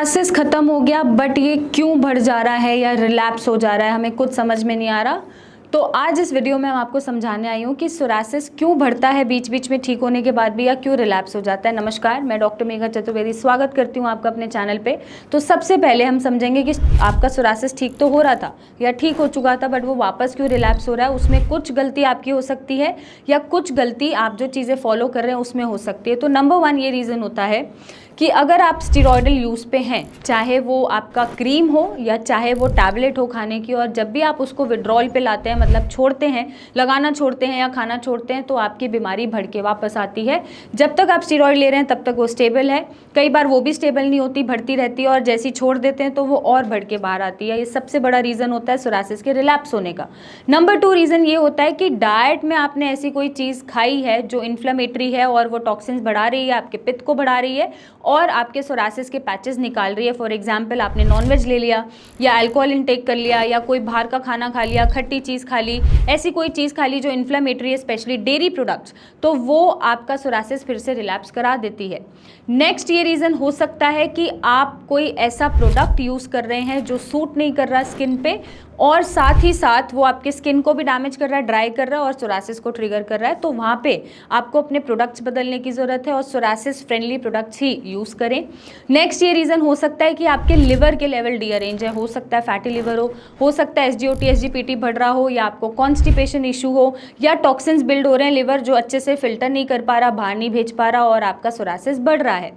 Psoriasis खत्म हो गया बट ये क्यों बढ़ जा रहा है या रिलैप्स हो जा रहा है, हमें कुछ समझ में नहीं आ रहा। तो आज इस वीडियो में हम आपको समझाने आई हूँ कि सोरासिस क्यों बढ़ता है बीच बीच में ठीक होने के बाद भी, या क्यों रिलैप्स हो जाता है। नमस्कार, मैं डॉक्टर मेघा चतुर्वेदी स्वागत करती हूँ आपका अपने चैनल पे। तो सबसे पहले हम समझेंगे कि आपका सोरासिस ठीक तो हो रहा था या ठीक हो चुका था, बट वो वापस क्यों रिलैप्स हो रहा है। उसमें कुछ गलती आपकी हो सकती है या कुछ गलती आप जो चीज़ें फॉलो कर रहे हैं उसमें हो सकती है। तो नंबर 1 ये रीज़न होता है कि अगर आप स्टेरॉयडल यूज़ पे हैं, चाहे वो आपका क्रीम हो या चाहे वो टैबलेट हो खाने की, और जब भी आप उसको विड्रॉल पे लाते हैं, मतलब छोड़ते हैं, लगाना छोड़ते हैं या खाना छोड़ते हैं, तो आपकी बीमारी बढ़ के वापस आती है। जब तक आप स्टेरॉयड ले रहे हैं तब तक वो स्टेबल है, कई बार वो भी स्टेबल नहीं होती, बढ़ती रहती है, और जैसे ही छोड़ देते हैं तो वो और बढ़ के बाहर आती है। ये सबसे बड़ा रीज़न होता है सोरासिस के रिलैप्स होने का। नंबर 2 रीज़न ये होता है कि डाइट में आपने ऐसी कोई चीज़ खाई है जो इन्फ्लेमेटरी है और वो टॉक्सिन्स बढ़ा रही है, आपके पित्त को बढ़ा रही है और आपके सोरासिस के पैचेस निकाल रही है। फॉर एग्जांपल, आपने नॉनवेज ले लिया या अल्कोहल इंटेक कर लिया या कोई बाहर का खाना खा लिया, खट्टी चीज़ खा ली, ऐसी कोई चीज़ खा ली जो इन्फ्लेमेटरी है, स्पेशली डेयरी प्रोडक्ट्स, तो वो आपका सोरासिस फिर से रिलैप्स करा देती है। नेक्स्ट ये रीज़न हो सकता है कि आप कोई ऐसा प्रोडक्ट यूज़ कर रहे हैं जो सूट नहीं कर रहा स्किन पे, और साथ ही साथ वो आपके स्किन को भी डैमेज कर रहा है, ड्राई कर रहा है और सोरासिस को ट्रिगर कर रहा है। तो वहाँ पे आपको अपने प्रोडक्ट्स बदलने की ज़रूरत है और सोरासिस फ्रेंडली प्रोडक्ट्स ही यूज़ करें। नेक्स्ट ये रीज़न हो सकता है कि आपके लिवर के लेवल डीअरेंज है, हो सकता है फैटी लिवर हो सकता है SGOT SGPT बढ़ रहा हो, या आपको कॉन्स्टिपेशन इशू हो, या टॉक्सिन्स बिल्ड हो रहे हैं, लिवर जो अच्छे से फिल्टर नहीं कर पा रहा, बाहर नहीं भेज पा रहा, और आपका सोरासिस बढ़ रहा है।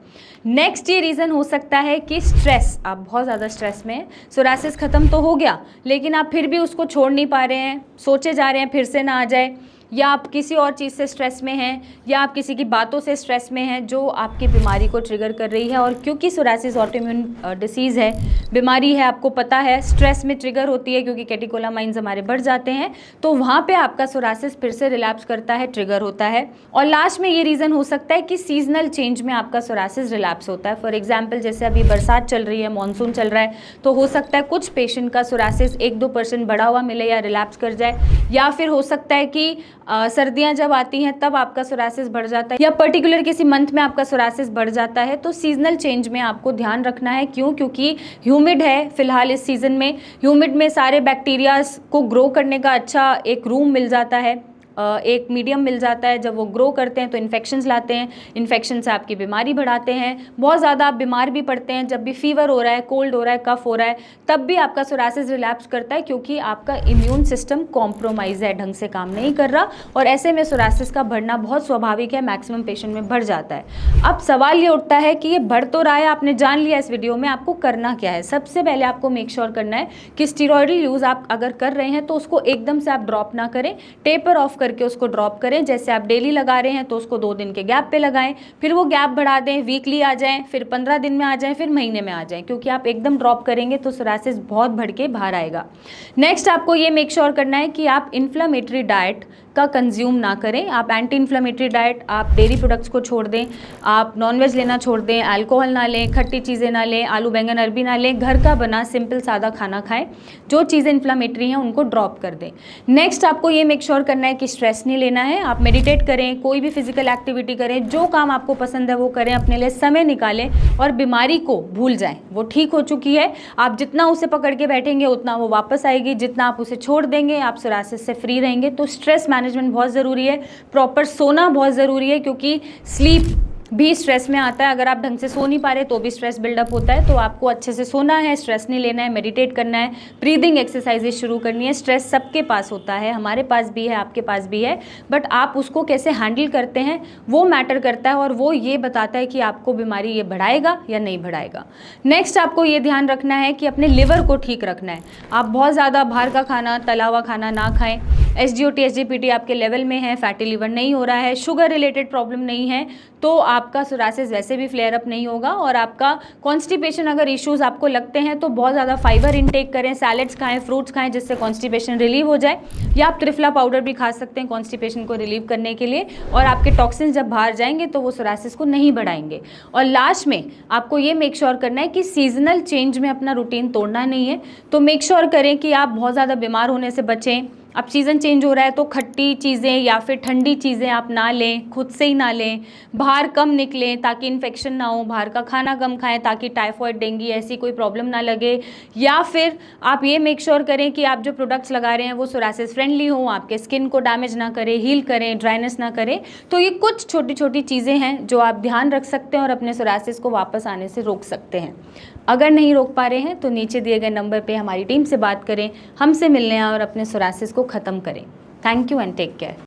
नेक्स्ट ये रीज़न हो सकता है कि स्ट्रेस, आप बहुत ज़्यादा स्ट्रेस में हैं, सोरासिस ख़त्म तो हो गया लेकिन आप फिर भी उसको छोड़ नहीं पा रहे हैं, सोचे जा रहे हैं फिर से ना आ जाए, या आप किसी और चीज़ से स्ट्रेस में हैं, या आप किसी की बातों से स्ट्रेस में हैं जो आपकी बीमारी को ट्रिगर कर रही है। और क्योंकि सोरासिस ऑटोइम्यून डिसीज़ है, बीमारी है, आपको पता है, स्ट्रेस में ट्रिगर होती है क्योंकि कैटेकोलामाइंस हमारे बढ़ जाते हैं, तो वहाँ पे आपका सोरासिस फिर से रिलैप्स करता है, ट्रिगर होता है। और लास्ट में ये रीज़न हो सकता है कि सीजनल चेंज में आपका सोरासिस रिलैप्स होता है। फॉर एग्जाम्पल, जैसे अभी बरसात चल रही है, मानसून चल रहा है, तो हो सकता है कुछ पेशेंट का सोरासिस 1-2% बढ़ा हुआ मिले या रिलैप्स कर जाए, या फिर हो सकता है कि सर्दियां जब आती हैं तब आपका सोरासिस बढ़ जाता है, या पर्टिकुलर किसी मंथ में आपका सोरासिस बढ़ जाता है। तो सीजनल चेंज में आपको ध्यान रखना है। क्यों? क्योंकि ह्यूमिड है फिलहाल इस सीज़न में, ह्यूमिड में सारे बैक्टीरियाज को ग्रो करने का अच्छा एक रूम मिल जाता है, एक मीडियम मिल जाता है। जब वो ग्रो करते हैं तो इन्फेक्शंस लाते हैं, इन्फेक्शन से आपकी बीमारी बढ़ाते हैं, बहुत ज़्यादा आप बीमार भी पड़ते हैं। जब भी फीवर हो रहा है, कोल्ड हो रहा है, कफ हो रहा है, तब भी आपका सोरासिस रिलैप्स करता है, क्योंकि आपका इम्यून सिस्टम कॉम्प्रोमाइज़ है, ढंग से काम नहीं कर रहा, और ऐसे में सोरासिस का बढ़ना बहुत स्वाभाविक है, मैक्सिमम पेशेंट में बढ़ जाता है। अब सवाल ये उठता है कि ये बढ़ तो रहा है, आपने जान लिया इस वीडियो में, आपको करना क्या है। सबसे पहले आपको मेक श्योर करना है कि स्टेरॉयडल यूज़ आप अगर कर रहे हैं तो उसको एकदम से आप ड्रॉप ना करें, टेपर ऑफ करके उसको ड्रॉप करें। जैसे आप डेली लगा रहे हैं तो उसको 2 दिन के गैप पे लगाएं, फिर वो गैप बढ़ा दें, वीकली आ जाएं, फिर 15 दिन में आ जाएं, फिर महीने में आ जाएं, क्योंकि आप एकदम ड्रॉप करेंगे तो सोरासिस बहुत बढ़ के बाहर आएगा। नेक्स्ट आपको ये मेक श्योर करना है कि आप इन्फ्लेमेटरी डाइट का कंज्यूम ना करें। आप एंटी इन्फ्लेमेटरी डाइट, आप डेयरी प्रोडक्ट्स को छोड़ दें, आप नॉनवेज लेना छोड़ दें, अल्कोहल ना लें, खट्टी चीज़ें ना लें, आलू बैंगन अरबी ना लें, घर का बना सिंपल सादा खाना खाएं, जो चीज़ें इन्फ्लेमेटरी हैं उनको ड्रॉप कर दें। नेक्स्ट आपको ये मेक श्योर करना है कि स्ट्रेस नहीं लेना है, आप मेडिटेट करें, कोई भी फिजिकल एक्टिविटी करें, जो काम आपको पसंद है वो करें, अपने लिए समय निकालें और बीमारी को भूल जाएं। वो ठीक हो चुकी है, आप जितना उसे पकड़ के बैठेंगे उतना वो वापस आएगी, जितना आप उसे छोड़ देंगे आप सोरासिस से फ्री रहेंगे। तो स्ट्रेस मैनेजमेंट बहुत ज़रूरी है, प्रॉपर सोना बहुत ज़रूरी है, क्योंकि स्लीप भी स्ट्रेस में आता है। अगर आप ढंग से सो नहीं पा रहे तो भी स्ट्रेस बिल्डअप होता है। तो आपको अच्छे से सोना है, स्ट्रेस नहीं लेना है, मेडिटेट करना है, ब्रीदिंग एक्सरसाइजेज शुरू करनी है। स्ट्रेस सबके पास होता है, हमारे पास भी है, आपके पास भी है, बट आप उसको कैसे हैंडल करते हैं वो मैटर करता है, और वो ये बताता है कि आपको बीमारी ये बढ़ाएगा या नहीं बढ़ाएगा। नेक्स्ट आपको ये ध्यान रखना है कि अपने लिवर को ठीक रखना है। आप बहुत ज़्यादा बाहर का खाना, तला हुआ खाना ना खाएं। SGOT SGPT आपके लेवल में है, फैटी लिवर नहीं हो रहा है, शुगर रिलेटेड प्रॉब्लम नहीं है, तो आपका सोरासिस वैसे भी फ्लेयर अप नहीं होगा। और आपका कॉन्स्टिपेशन अगर इश्यूज आपको लगते हैं तो बहुत ज़्यादा फाइबर इनटेक करें, सैलेड्स खाएं, फ्रूट्स खाएं, जिससे कॉन्स्टिपेशन रिलीव हो जाए, या आप त्रिफला पाउडर भी खा सकते हैं कॉन्स्टिपेशन को रिलीव करने के लिए, और आपके टॉक्सिन्स जब बाहर जाएंगे तो वो सोरासिस को नहीं बढ़ाएंगे। और लास्ट में आपको ये मेक श्योर करना है कि सीजनल चेंज में अपना रूटीन तोड़ना नहीं है। तो मेक श्योर करें कि आप बहुत ज़्यादा बीमार होने से बचें, अब सीज़न चेंज हो रहा है तो खट्टी चीज़ें या फिर ठंडी चीज़ें आप ना लें, खुद से ही ना लें। बाहर कम निकलें ताकि इन्फेक्शन ना हो, बाहर का खाना कम खाएं ताकि टाइफॉइड, डेंगू ऐसी कोई प्रॉब्लम ना लगे। या फिर आप ये मेक श्योर करें कि आप जो प्रोडक्ट्स लगा रहे हैं वो सोरासिस फ्रेंडली हो, आपके स्किन को डैमेज ना करे, हील करें, ड्राइनेस ना करें। तो ये कुछ छोटी छोटी चीज़ें हैं जो आप ध्यान रख सकते हैं और अपने सोरासिस को वापस आने से रोक सकते हैं। अगर नहीं रोक पा रहे हैं तो नीचे दिए गए नंबर पे हमारी टीम से बात करें, हमसे मिलने आएं और अपने सोरासिस को ख़त्म करें। Thank you and take care.